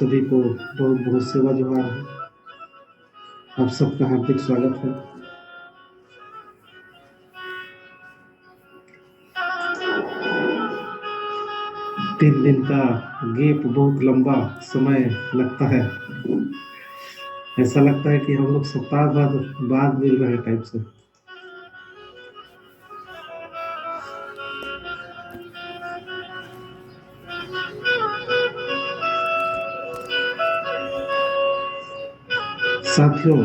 सभी को बहुत बहुत सेवा जोहार है। आप सबका हार्दिक स्वागत है। तीन दिन का गैप बहुत लंबा समय लगता है। ऐसा लगता है कि हम लोग सप्ताह बाद मिल रहे टाइप से। साथियों,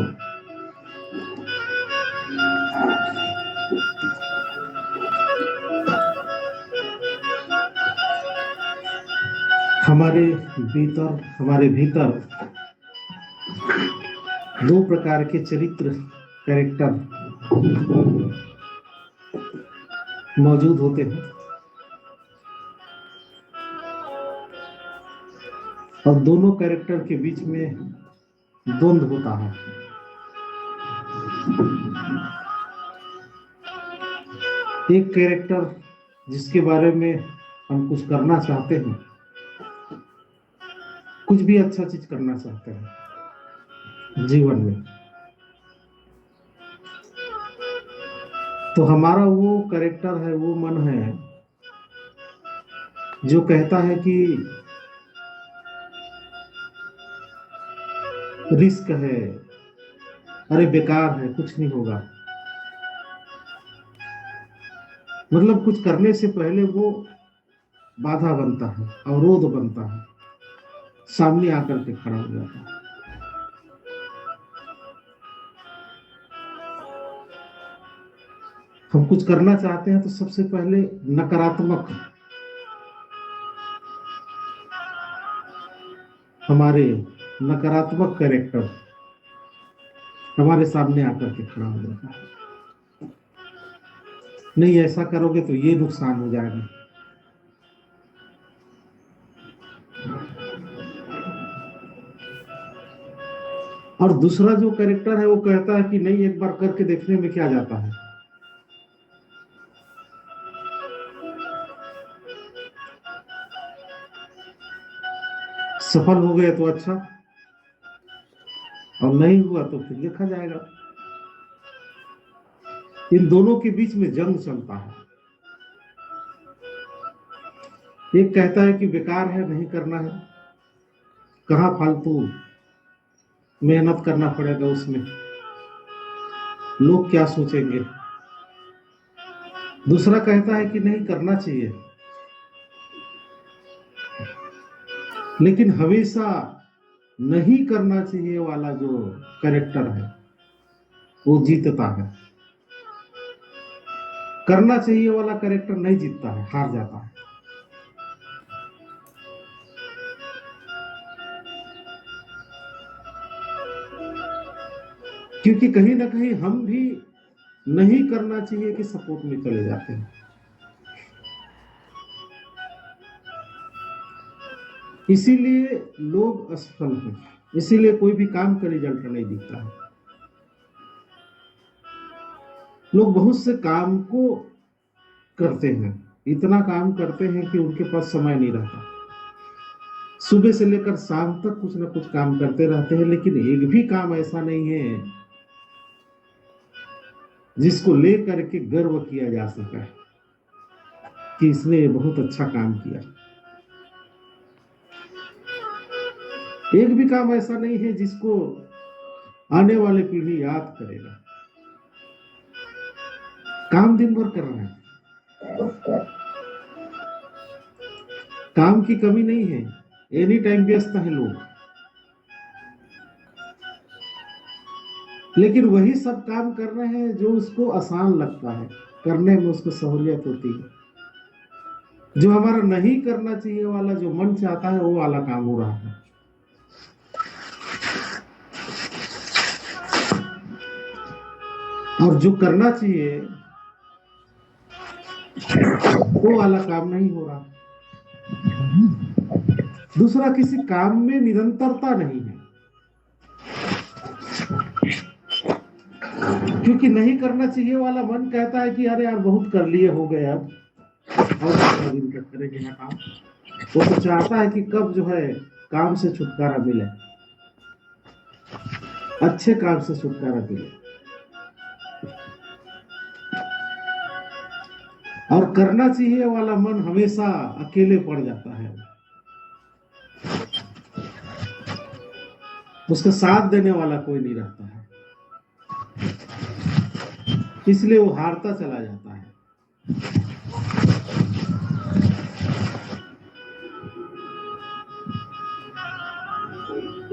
हमारे भीतर दो प्रकार के चरित्र कैरेक्टर मौजूद होते हैं और दोनों कैरेक्टर के बीच में द्वंद्व होता है। एक कैरेक्टर जिसके बारे में हम कुछ करना चाहते हैं, कुछ भी अच्छा चीज करना चाहते हैं जीवन में, तो हमारा वो कैरेक्टर है, वो मन है जो कहता है कि रिस्क है, अरे बेकार है, कुछ नहीं होगा। मतलब कुछ करने से पहले वो बाधा बनता है, अवरोध बनता है, सामने आकर के खड़ा हो जाता है। हम कुछ करना चाहते हैं तो सबसे पहले नकारात्मक कैरेक्टर हमारे सामने आकर के खड़ा हो जाता है। नहीं, ऐसा करोगे तो ये नुकसान हो जाएगा। और दूसरा जो कैरेक्टर है वो कहता है कि नहीं, एक बार करके देखने में क्या जाता है। सफल हो गए तो अच्छा, और नहीं हुआ तो फिर देखा जाएगा। इन दोनों के बीच में जंग चलता है। एक कहता है कि बेकार है, नहीं करना है, कहाँ फालतू मेहनत करना पड़ेगा उसमें, लोग क्या सोचेंगे। दूसरा कहता है कि नहीं, करना चाहिए। लेकिन हमेशा नहीं करना चाहिए वाला जो कैरेक्टर है वो जीतता है। करना चाहिए वाला कैरेक्टर नहीं जीतता है, हार जाता है। क्योंकि कहीं ना कहीं हम भी नहीं करना चाहिए कि सपोर्ट में चले जाते हैं। इसीलिए लोग असफल हैं, इसीलिए कोई भी काम का रिजल्ट नहीं दिखता है। लोग बहुत से काम को करते हैं, इतना काम करते हैं कि उनके पास समय नहीं रहता। सुबह से लेकर शाम तक कुछ ना कुछ काम करते रहते हैं, लेकिन एक भी काम ऐसा नहीं है जिसको लेकर के गर्व किया जा सके कि इसने बहुत अच्छा काम किया। एक भी काम ऐसा नहीं है जिसको आने वाले पीढ़ी याद करेगा। काम दिन भर कर रहे हैं, काम की कमी नहीं है, एनी टाइम व्यस्त है लोग, लेकिन वही सब काम कर रहे हैं जो उसको आसान लगता है, करने में उसको सहूलियत होती है। जो हमारा नहीं करना चाहिए वाला, जो मन चाहता है, वो वाला काम हो रहा है। और जो करना चाहिए वो वाला काम नहीं हो रहा। दूसरा, किसी काम में निरंतरता नहीं है, क्योंकि नहीं करना चाहिए वाला मन कहता है कि अरे यार बहुत कर लिए, हो गए, अब और दिन तक करेंगे ना काम। वो तो चाहता है कि कब जो है काम से छुटकारा मिले, अच्छे काम से छुटकारा मिले। और करना चाहिए वाला मन हमेशा अकेले पड़ जाता है, उसका साथ देने वाला कोई नहीं रहता है, इसलिए वो हारता चला जाता है।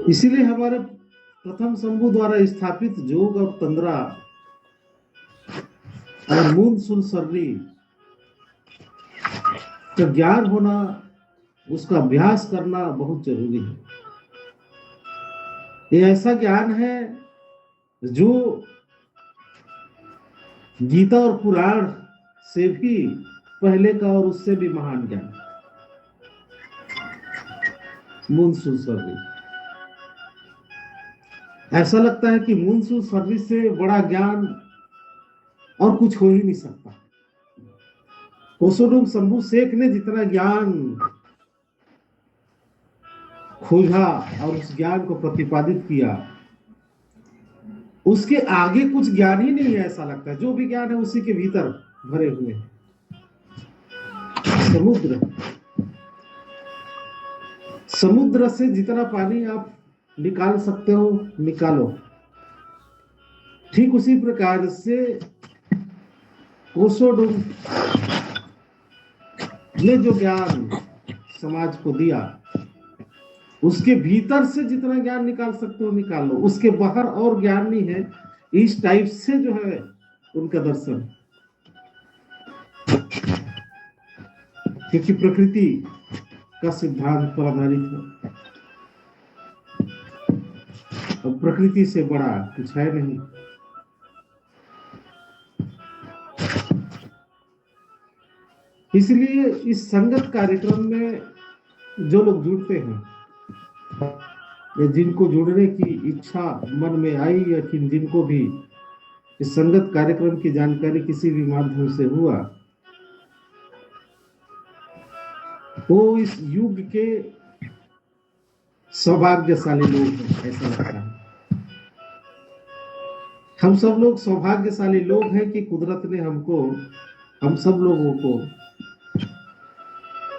इसीलिए हमारे प्रथम शंभु द्वारा स्थापित योग और तंद्रा और मूल सूल सर्री का ज्ञान होना, उसका अभ्यास करना बहुत जरूरी है। ये ऐसा ज्ञान है जो गीता और पुराण से भी पहले का और उससे भी महान ज्ञान, मूल सूल सर्री। ऐसा लगता है कि मूल सूल सर्री से बड़ा ज्ञान और कुछ हो ही नहीं सकता। कोसोडुम शंभु शेख ने जितना ज्ञान खोजा और उस ज्ञान को प्रतिपादित किया, उसके आगे कुछ ज्ञान ही नहीं है। ऐसा लगता है जो भी ज्ञान है उसी के भीतर भरे हुए हैं। समुद्र से जितना पानी आप निकाल सकते हो निकालो, ठीक उसी प्रकार से कोसोडुम ने जो ज्ञान समाज को दिया, उसके भीतर से जितना ज्ञान निकाल सकते हो निकाल लो, उसके बाहर और ज्ञान नहीं है। इस टाइप से जो है उनका दर्शन, क्योंकि प्रकृति का सिद्धांत पर आधारित है, और प्रकृति से बड़ा कुछ है नहीं। इसलिए इस संगत कार्यक्रम में जो लोग जुड़ते हैं, या जिनको जुड़ने की इच्छा मन में आई, या जिनको भी इस संगत कार्यक्रम की जानकारी किसी भी माध्यम से हुआ, वो इस युग के सौभाग्यशाली लोग हैं। ऐसा लगता है हम सब लोग सौभाग्यशाली लोग हैं कि कुदरत ने हमको, हम सब लोगों को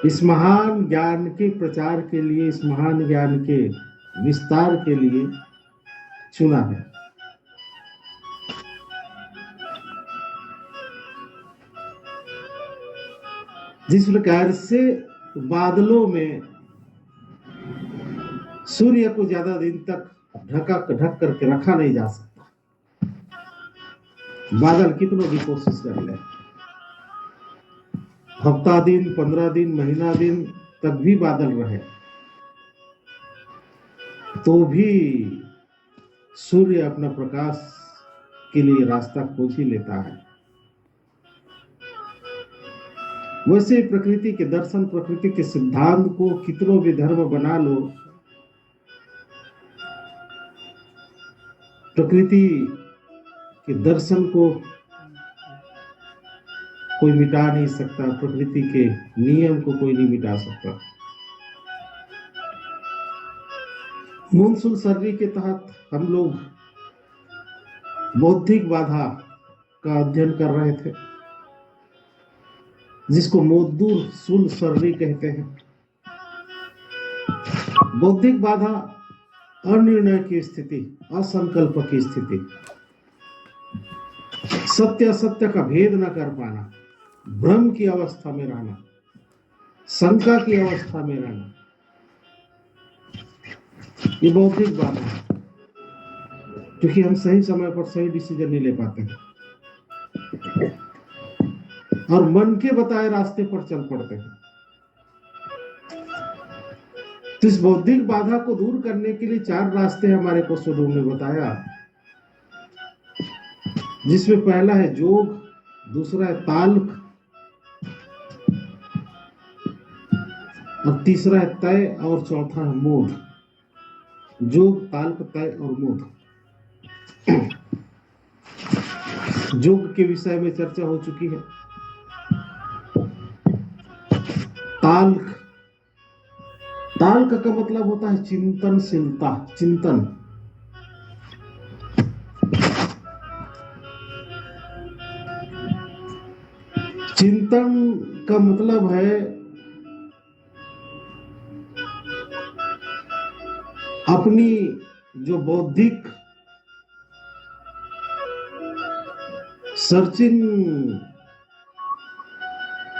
इस महान ज्ञान के प्रचार के लिए, इस महान ज्ञान के विस्तार के लिए चुना है। जिस प्रकार से बादलों में सूर्य को ज्यादा दिन तक ढक करके रखा नहीं जा सकता, बादल कितनों भी कोशिश कर ले, हफ्ता दिन, 15 दिन, महीना दिन तक भी बादल रहे तो भी सूर्य अपना प्रकाश के लिए रास्ता खोज ही लेता है। वैसे प्रकृति के दर्शन, प्रकृति के सिद्धांत को कितनों भी धर्म बना लो, प्रकृति के दर्शन को कोई मिटा नहीं सकता, प्रकृति के नियम को कोई नहीं मिटा सकता। मूल सूल सर्री के तहत हम लोग बौद्धिक बाधा का अध्ययन कर रहे थे, जिसको मोद्दूर सूल सर्री कहते हैं। बौद्धिक बाधा अनिर्णय की स्थिति, असंकल्प की स्थिति, सत्य असत्य का भेद न कर पाना, भ्रम की अवस्था में रहना, शंका की अवस्था में रहना, ये बौद्धिक बाधा है। क्योंकि हम सही समय पर सही डिसीजन नहीं ले पाते हैं और मन के बताए रास्ते पर चल पड़ते हैं। तो इस बौद्धिक बाधा को दूर करने के लिए 4 रास्ते हमारे कोसोडुम ने बताया, जिसमें पहला है जोग, दूसरा है ताल्क, और तीसरा है तय, और चौथा है मोध। जोग, ताल्क, तय और मोध। जोग के विषय में चर्चा हो चुकी है। ताल्क ताल का मतलब होता है चिंतनशीलता, चिंतन। चिंतन का मतलब है अपनी जो बौद्धिक सर्चिंग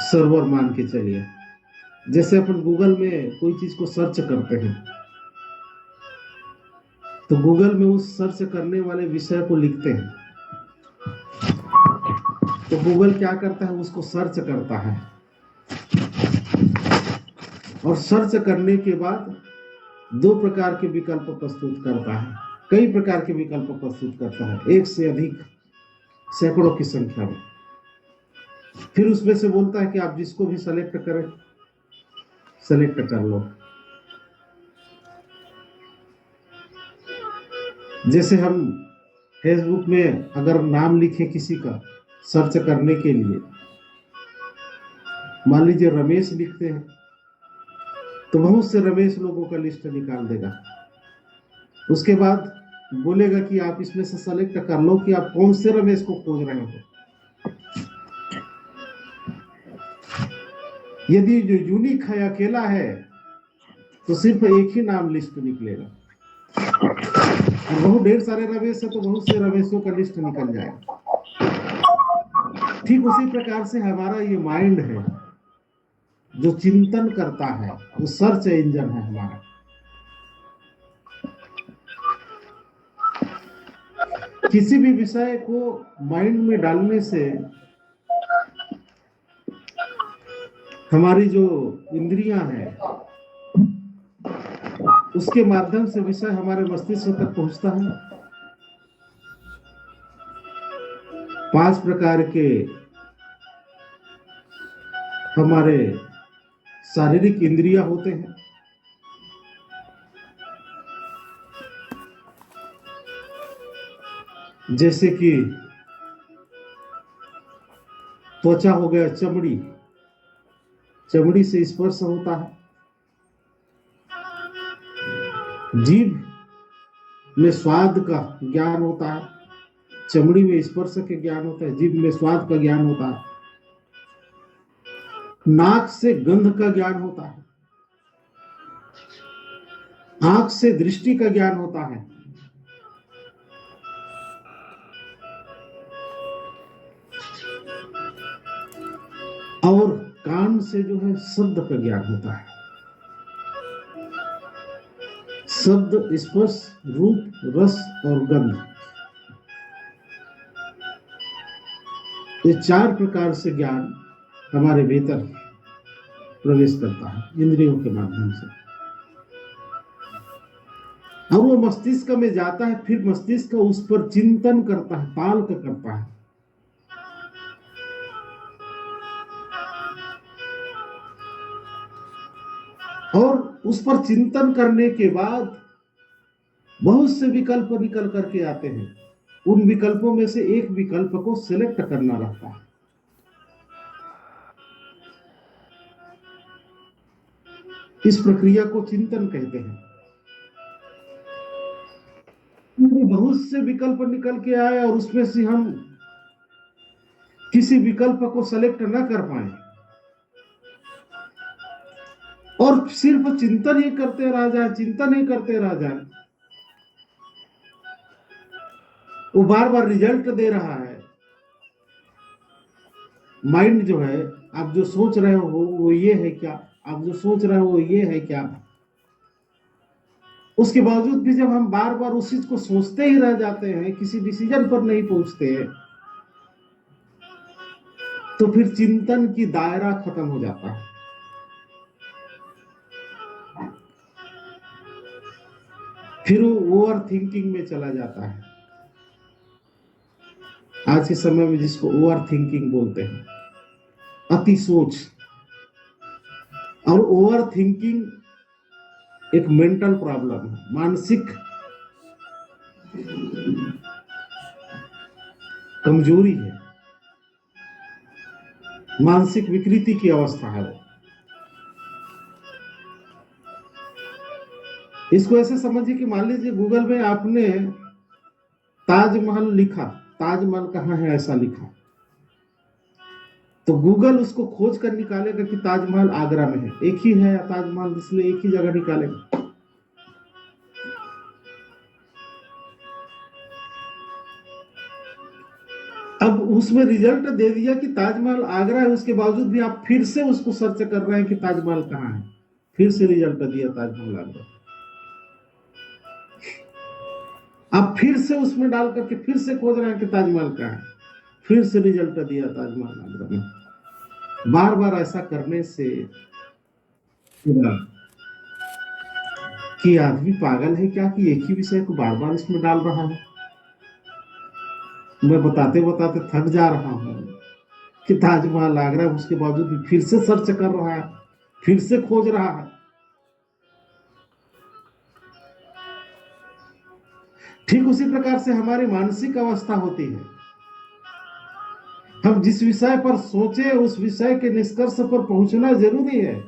सर्वर मान के चलिए। जैसे अपन गूगल में कोई चीज को सर्च करते हैं तो गूगल में उस सर्च करने वाले विषय को लिखते हैं, तो गूगल क्या करता है, उसको सर्च करता है और सर्च करने के बाद दो प्रकार के विकल्प प्रस्तुत करता है, कई प्रकार के विकल्प प्रस्तुत करता है, एक से अधिक, सैकड़ों की संख्या में। फिर उसमें से बोलता है कि आप जिसको भी सेलेक्ट करें, सेलेक्ट कर लो। जैसे हम फेसबुक में अगर नाम लिखे किसी का सर्च करने के लिए, मान लीजिए रमेश लिखते हैं, तो बहुत से रमेश लोगों का लिस्ट निकाल देगा। उसके बाद बोलेगा कि आप इसमें से सेलेक्ट कर लो कि आप कौन से रमेश को खोज रहे हो। यदि जो यूनिक है, अकेला है, तो सिर्फ एक ही नाम लिस्ट निकलेगा। और बहुत ढेर सारे रमेश है तो बहुत से रमेशों का लिस्ट निकल जाएगा। ठीक उसी प्रकार से हमारा ये माइंड है जो चिंतन करता है, वो सर्च इंजन है हमारा। किसी भी विषय को माइंड में डालने से हमारी जो इंद्रियां हैं उसके माध्यम से विषय हमारे मस्तिष्क तक पहुंचता है। 5 प्रकार के हमारे शारीरिक इंद्रियां होते हैं। जैसे कि त्वचा हो गया, चमड़ी, चमड़ी से स्पर्श होता है। जीभ में स्वाद का ज्ञान होता है, चमड़ी में स्पर्श के ज्ञान होता है, जीभ में स्वाद का ज्ञान होता है। नाक से गंध का ज्ञान होता है, आंख से दृष्टि का ज्ञान होता है, और कान से जो है शब्द का ज्ञान होता है। शब्द, स्पर्श, रूप, रस और गंध, ये 4 प्रकार से ज्ञान हमारे भीतर प्रवेश करता है इंद्रियों के माध्यम से, और वो मस्तिष्क में जाता है। फिर मस्तिष्क उस पर चिंतन करता है, ताल्क करता है। और उस पर चिंतन करने के बाद बहुत से विकल्प निकल करके आते हैं। उन विकल्पों में से एक विकल्प को सिलेक्ट करना रहता है। इस प्रक्रिया को चिंतन कहते हैं। बहुत से विकल्प निकल के आए और उसमें से हम किसी विकल्प को सेलेक्ट न कर पाए और सिर्फ चिंतन ही करते रह जाए, चिंतन ही करते रह जाए, वो बार बार रिजल्ट दे रहा है। माइंड जो है, आप जो सोच रहे हो वो ये है क्या, आप जो सोच रहे हो वो ये है क्या, उसके बावजूद भी जब हम बार बार उस चीज को सोचते ही रह जाते हैं, किसी डिसीजन पर नहीं पहुंचते हैं, तो फिर चिंतन की दायरा खत्म हो जाता है। फिर वो ओवर थिंकिंग में चला जाता है। आज के समय में जिसको ओवर थिंकिंग बोलते हैं, अति सोच। और ओवर थिंकिंग एक मेंटल प्रॉब्लम है, मानसिक कमजोरी है, मानसिक विकृति की अवस्था है। इसको ऐसे समझिए कि मान लीजिए गूगल में आपने ताजमहल लिखा, ताजमहल कहाँ है ऐसा लिखा, तो गूगल उसको खोज कर निकालेगा कि ताजमहल आगरा में है, एक ही है ताजमहल, इसलिए एक ही जगह निकालेगा। अब उसमें रिजल्ट दे दिया कि ताजमहल आगरा है, उसके बावजूद भी आप फिर से उसको सर्च कर रहे हैं कि ताजमहल कहाँ है, फिर से रिजल्ट दिया ताजमहल आगरा। आप फिर से उसमें डाल करके फिर से खोज रहे हैं कि ताजमहल कहाँ है, फिर से रिजल्ट दिया ताजमहल आगरा में। बार बार ऐसा करने से कि आदमी पागल है क्या कि एक ही विषय को बार बार इसमें डाल रहा है। मैं बताते बताते थक जा रहा हूँ कि ताजमहल आगरा, उसके बावजूद भी फिर से सर्च कर रहा है, फिर से खोज रहा है। ठीक उसी प्रकार से हमारी मानसिक अवस्था होती है। हम जिस विषय पर सोचे उस विषय के निष्कर्ष पर पहुंचना जरूरी है।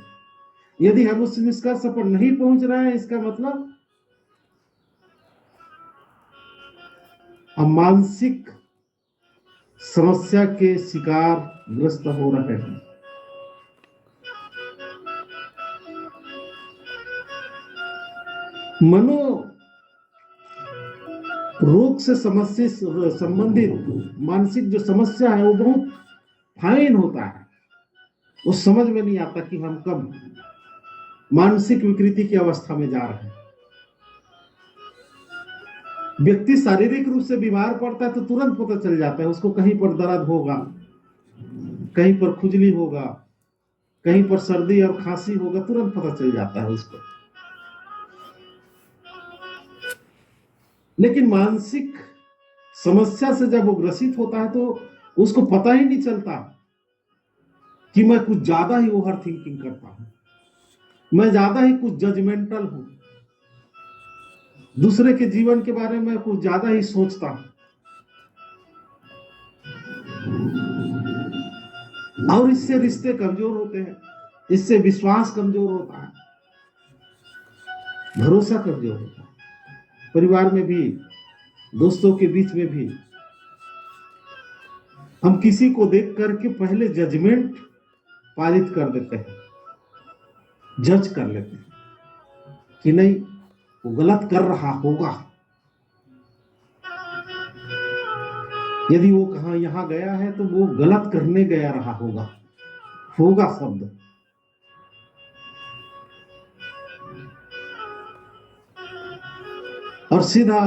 यदि हम उस निष्कर्ष पर नहीं पहुंच रहे हैं, इसका मतलब हम मानसिक समस्या के शिकार ग्रस्त हो रहे हैं। मनो रोग से समस्या संबंधित मानसिक जो समस्या है वो बहुत फाइन होता है। वो समझ में नहीं आता कि हम कब मानसिक विकृति की अवस्था में जा रहे हैं। व्यक्ति शारीरिक रूप से बीमार पड़ता है तो तुरंत पता चल जाता है उसको, कहीं पर दर्द होगा, कहीं पर खुजली होगा, कहीं पर सर्दी और खांसी होगा, तुरंत पता चल जाता है उसको। लेकिन मानसिक समस्या से जब वो ग्रसित होता है तो उसको पता ही नहीं चलता कि मैं कुछ ज्यादा ही ओवर थिंकिंग करता हूं, मैं ज्यादा ही कुछ जजमेंटल हूं, दूसरे के जीवन के बारे में कुछ ज्यादा ही सोचता हूं, और इससे रिश्ते कमजोर होते हैं, इससे विश्वास कमजोर होता है, भरोसा कमजोर होता है, परिवार में भी, दोस्तों के बीच में भी। हम किसी को देख करके पहले जजमेंट पारित कर देते हैं, जज कर लेते हैं कि नहीं वो गलत कर रहा होगा। यदि वो कहा यहां गया है तो वो गलत करने गया रहा होगा, होगा शब्द। और सीधा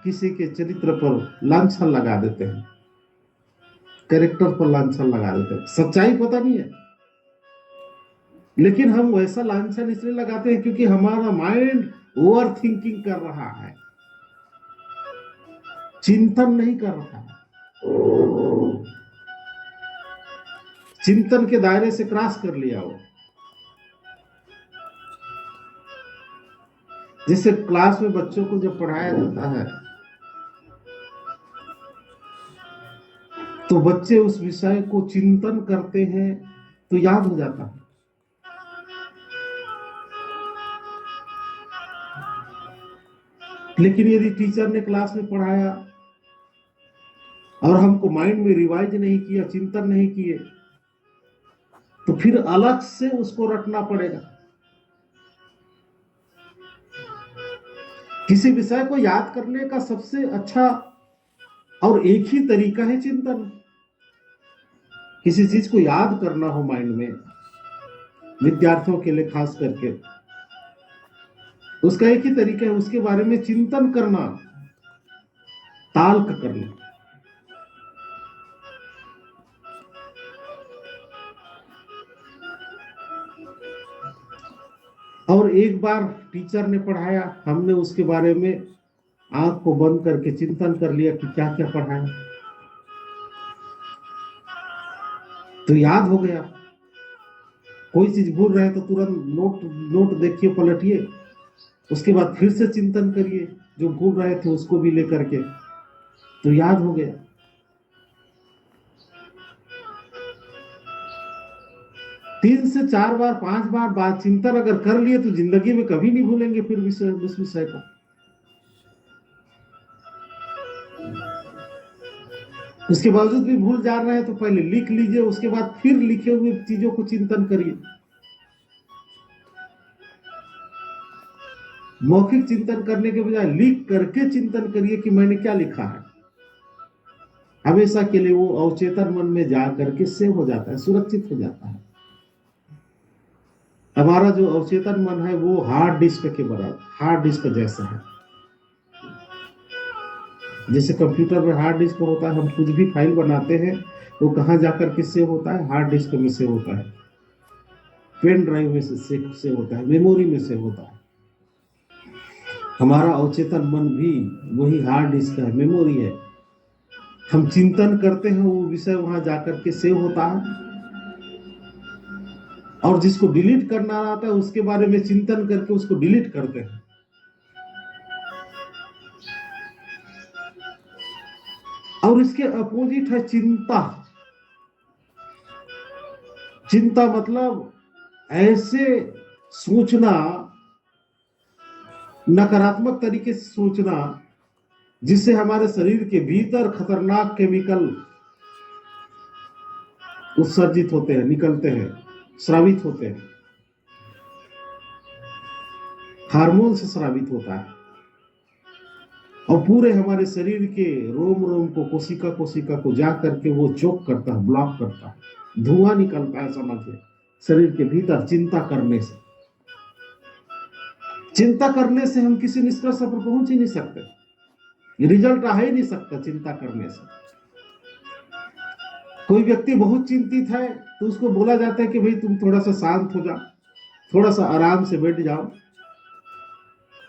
किसी के चरित्र पर लांछन लगा देते हैं, कैरेक्टर पर लांछन लगा देते हैं। सच्चाई पता नहीं है, लेकिन हम वैसा लांछन इसलिए लगाते हैं क्योंकि हमारा माइंड ओवर थिंकिंग कर रहा है, चिंतन नहीं कर रहा है, चिंतन के दायरे से क्रॉस कर लिया वो। जैसे क्लास में बच्चों को जब पढ़ाया जाता है तो बच्चे उस विषय को चिंतन करते हैं तो याद हो जाता है। लेकिन यदि टीचर ने क्लास में पढ़ाया और हमको माइंड में रिवाइज नहीं किया, चिंतन नहीं किए, तो फिर अलग से उसको रटना पड़ेगा। किसी विषय को याद करने का सबसे अच्छा और एक ही तरीका है चिंतन। किसी चीज को याद करना हो माइंड में, विद्यार्थियों के लिए खास करके, उसका एक ही तरीका है, उसके बारे में चिंतन करना, ताल्क करना। और एक बार टीचर ने पढ़ाया, हमने उसके बारे में आंख को बंद करके चिंतन कर लिया कि क्या क्या पढ़ाया, तो याद हो गया। कोई चीज भूल रहे तो तुरंत नोट नोट देखिए, पलटिए, उसके बाद फिर से चिंतन करिए, जो भूल रहे थे उसको भी लेकर के, तो याद हो गया। 3 से 4 बार 5 बार बात चिंतन अगर कर लिए तो जिंदगी में कभी नहीं भूलेंगे फिर उस विषय को। उसके बावजूद भी भूल जा रहे हैं तो पहले लिख लीजिए, उसके बाद फिर लिखे हुए चीजों को चिंतन करिए। मौखिक चिंतन करने के बजाय लिख करके चिंतन करिए कि मैंने क्या लिखा है। हमेशा के लिए वो अवचेतन मन में जा करके सेव हो जाता है, सुरक्षित हो जाता है। हमारा जो अवचेतन मन है वो हार्ड डिस्क के बराबर, हार्ड डिस्क जैसा है। जैसे कंप्यूटर में हार्ड डिस्क होता है, हम कुछ भी फाइल बनाते हैं वो कहाँ जाकर के सेव होता है, हार्ड डिस्क में सेव होता है, पेन ड्राइव में सेव होता है, मेमोरी में सेव होता है। हमारा अवचेतन मन भी वही हार्ड डिस्क है, मेमोरी है। हम चिंतन करते हैं वो विषय वहां जाकर के सेव होता है, और जिसको डिलीट करना आता है उसके बारे में चिंतन करके उसको डिलीट करते हैं। और इसके अपोजिट है चिंता। चिंता मतलब ऐसे सोचना, नकारात्मक तरीके से सोचना जिससे हमारे शरीर के भीतर खतरनाक केमिकल उत्सर्जित होते हैं, निकलते हैं, स्रावित होते हैं, हार्मोन से स्रावित होता है, और पूरे हमारे शरीर के रोम रोम को, कोशिका कोशिका को जा करके वो चोक करता है, ब्लॉक करता है, धुआं निकलता है समझिए शरीर के भीतर। चिंता करने से, चिंता करने से हम किसी निष्कर्ष पर पहुंच ही नहीं सकते, रिजल्ट आ ही नहीं सकता चिंता करने से। कोई व्यक्ति बहुत चिंतित है तो उसको बोला जाता है कि भाई तुम थोड़ा सा शांत हो जाओ, थोड़ा सा आराम से बैठ जाओ,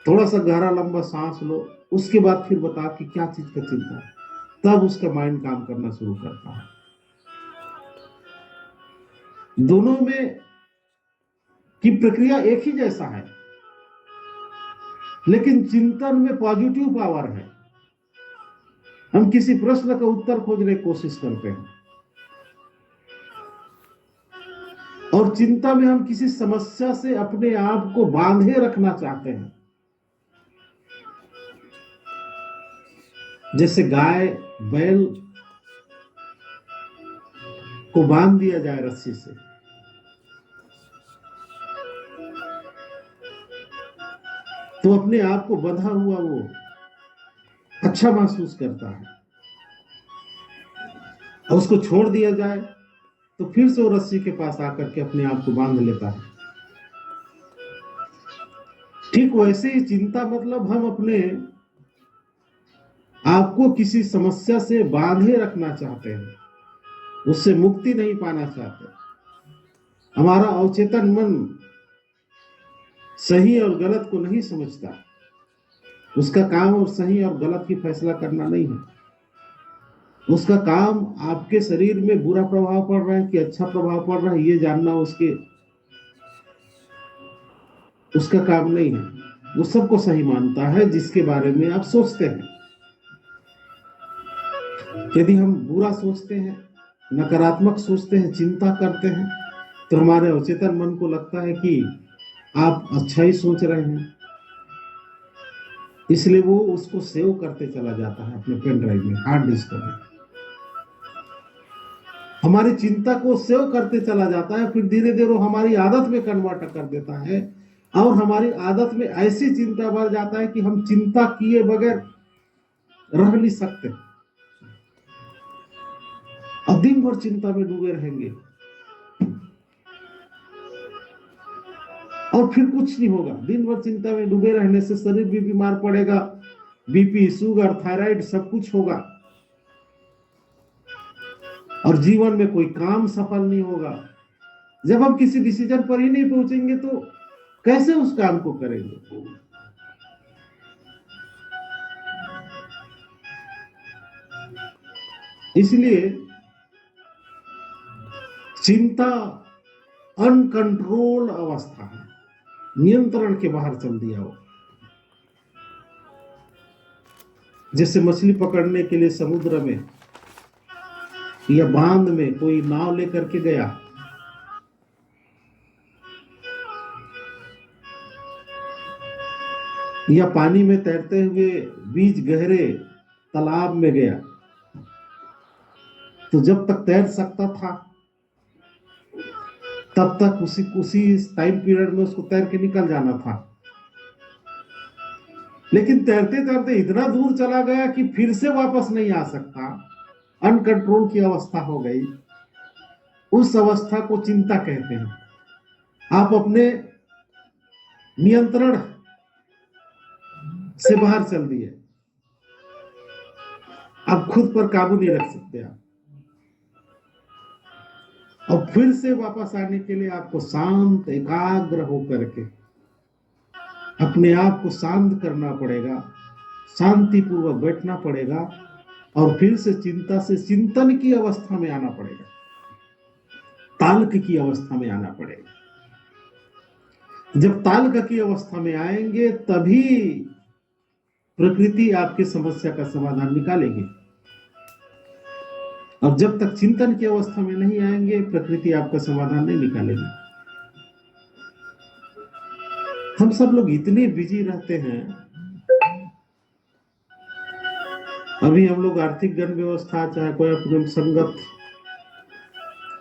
थोड़ा सा गहरा लंबा सांस लो, उसके बाद फिर बता कि क्या चीज का चिंता है। तब उसका माइंड काम करना शुरू करता है। दोनों में की प्रक्रिया एक ही जैसा है, लेकिन चिंतन में पॉजिटिव पावर है। हम किसी प्रश्न का उत्तर खोजने की कोशिश करते हैं, और चिंता में हम किसी समस्या से अपने आप को बांधे रखना चाहते हैं। जैसे गाय बैल को बांध दिया जाए रस्सी से, तो अपने आप को बंधा हुआ वो अच्छा महसूस करता है, और उसको छोड़ दिया जाए तो फिर से वो रस्सी के पास आकर के अपने आप को बांध लेता है। ठीक वैसे ही चिंता मतलब हम अपने आपको किसी समस्या से बांधे रखना चाहते हैं, उससे मुक्ति नहीं पाना चाहते। हमारा अवचेतन मन सही और गलत को नहीं समझता, उसका काम और सही और गलत की फैसला करना नहीं है। उसका काम आपके शरीर में बुरा प्रभाव पड़ रहा है कि अच्छा प्रभाव पड़ रहा है ये जानना उसका काम नहीं है। वो सबको सही मानता है जिसके बारे में आप सोचते हैं। यदि हम बुरा सोचते हैं, नकारात्मक सोचते हैं, चिंता करते हैं, तो हमारे अवचेतन मन को लगता है कि आप अच्छा ही सोच रहे हैं, इसलिए वो उसको सेव करते चला जाता है अपने पेन ड्राइव में, हार्ड डिस्क में। हमारी चिंता को सेव करते चला जाता है, फिर धीरे धीरे वो हमारी आदत में कन्वर्ट कर देता है, और हमारी आदत में ऐसी चिंता बढ़ जाता है कि हम चिंता किए बगैर रह नहीं सकते, और दिन भर चिंता में डूबे रहेंगे, और फिर कुछ नहीं होगा। दिन भर चिंता में डूबे रहने से शरीर भी बीमार पड़ेगा, बीपी, शुगर, थायराइड सब कुछ होगा, और जीवन में कोई काम सफल नहीं होगा। जब हम किसी डिसीजन पर ही नहीं पहुंचेंगे तो कैसे उस काम को करेंगे। इसलिए चिंता अनकंट्रोल्ड अवस्था है, नियंत्रण के बाहर चल दिया हो। जैसे मछली पकड़ने के लिए समुद्र में या बांध में कोई नाव लेकर के गया, या पानी में तैरते हुए बीच गहरे तालाब में गया, तो जब तक तैर सकता था तब तक उसी टाइम पीरियड में उसको तैर के निकल जाना था। लेकिन तैरते तैरते इतना दूर चला गया कि फिर से वापस नहीं आ सकता, अनकंट्रोल की अवस्था हो गई। उस अवस्था को चिंता कहते हैं। आप अपने नियंत्रण से बाहर चल दिए, अब खुद पर काबू नहीं रख सकते आप। और फिर से वापस आने के लिए आपको शांत एकाग्र होकर के अपने आप को शांत करना पड़ेगा, शांतिपूर्वक बैठना पड़ेगा और फिर से चिंता से चिंतन की अवस्था में आना पड़ेगा, ताल्क की अवस्था में आना पड़ेगा। जब ताल्क की अवस्था में आएंगे तभी प्रकृति आपकी समस्या का समाधान निकालेगी, और जब तक चिंतन की अवस्था में नहीं आएंगे प्रकृति आपका समाधान नहीं निकालेगी। हम सब लोग इतने बिजी रहते हैं। अभी हम लोग आर्थिक जन व्यवस्था चाहे कोई अपने संगत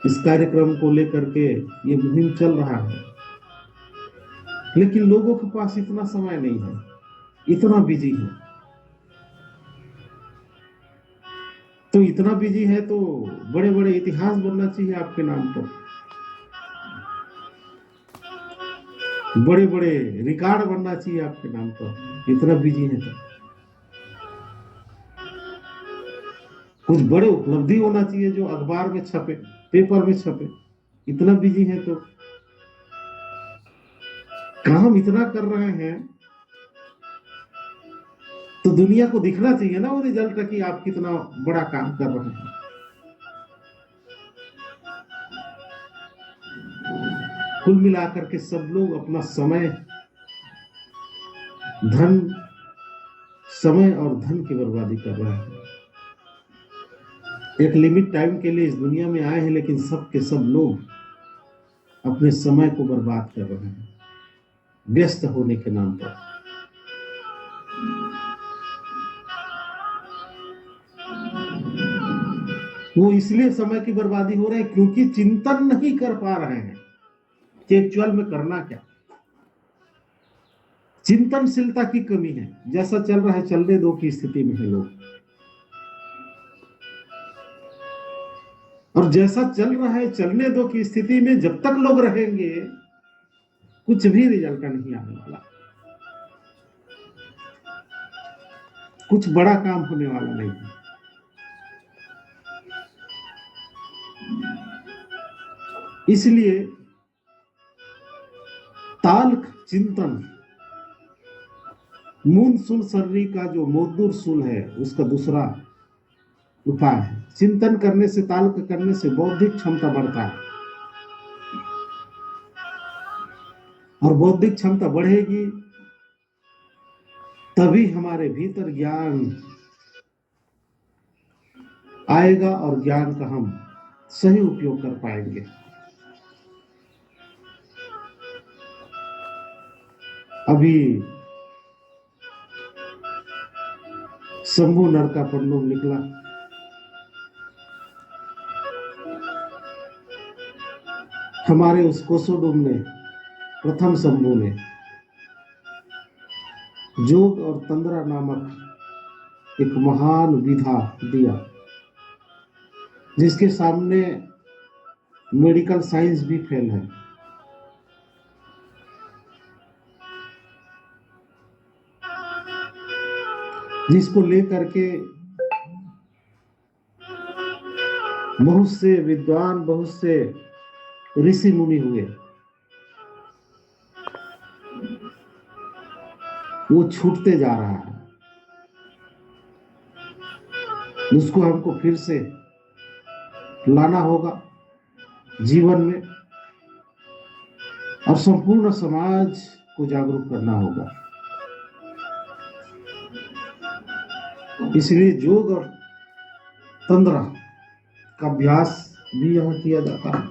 इस कार्यक्रम को लेकर के ये मुहिम चल रहा है, लेकिन लोगों के पास इतना समय नहीं है, इतना बिजी है। तो इतना बिजी है तो बड़े बड़े इतिहास बनना चाहिए आपके नाम पर, बड़े बड़े रिकॉर्ड बनना चाहिए आपके नाम पर। इतना बिजी है तो कुछ बड़े उपलब्धि होना चाहिए जो अखबार में छपे, पेपर में छपे। इतना बिजी है तो काम इतना कर रहे हैं तो दुनिया को दिखना चाहिए ना वो रिजल्ट कि आप कितना बड़ा काम कर रहे हैं। कुल मिलाकर के सब लोग अपना समय और धन की बर्बादी कर रहे हैं। एक लिमिट टाइम के लिए इस दुनिया में आए हैं, लेकिन सब के सब लोग अपने समय को बर्बाद कर रहे हैं व्यस्त होने के नाम पर। वो इसलिए समय की बर्बादी हो रही है क्योंकि चिंतन नहीं कर पा रहे हैं कि एक्चुअल में करना क्या। चिंतनशीलता की कमी है। जैसा चल रहा है चलने दो की स्थिति में है लोग, और जैसा चल रहा है चलने दो की स्थिति में जब तक लोग रहेंगे कुछ भी रिजल्ट नहीं आने वाला, कुछ बड़ा काम होने वाला नहीं है। इसलिए ताल्क चिंतन मून सुल सर्री का जो मोदुर सुल है उसका दूसरा उपाय है। चिंतन करने से, ताल्क करने से बौद्धिक क्षमता बढ़ता है, और बौद्धिक क्षमता बढ़ेगी तभी हमारे भीतर ज्ञान आएगा और ज्ञान का हम सही उपयोग कर पाएंगे। अभी शंभू नरका परलोक निकला, हमारे उस कोसोडुम ने, प्रथम शंभू ने योग और तंद्रा नामक एक महान विधा दिया जिसके सामने मेडिकल साइंस भी फेल है। जिसको लेकर के बहुत से विद्वान, बहुत से ऋषि मुनि हुए, वो छूटते जा रहा है। उसको हमको फिर से लाना होगा जीवन में, और संपूर्ण समाज को जागरूक करना होगा। इसलिए योग और तंद्रा का अभ्यास भी यहाँ किया जाता है।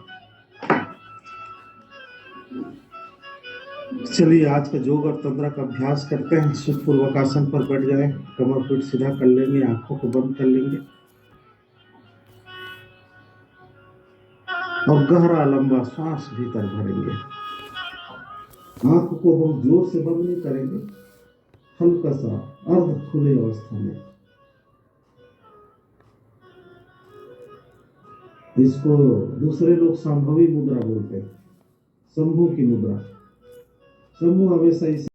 चलिए आज का योग और तंद्रा का अभ्यास करते हैं। सुखपूर्वक आसन पर बैठ जाए, कमर पीठ सीधा कर लेंगे, आंखों को बंद कर लेंगे और गहरा लंबा सांस भीतर भरेंगे। आंख को हम जोर से बंद नहीं करेंगे, हल्का सा अर्ध खुले अवस्था में। इसको दूसरे लोग संभवी मुद्रा बोलते हैं, शंभु की मुद्रा। शंभु हमेशा इस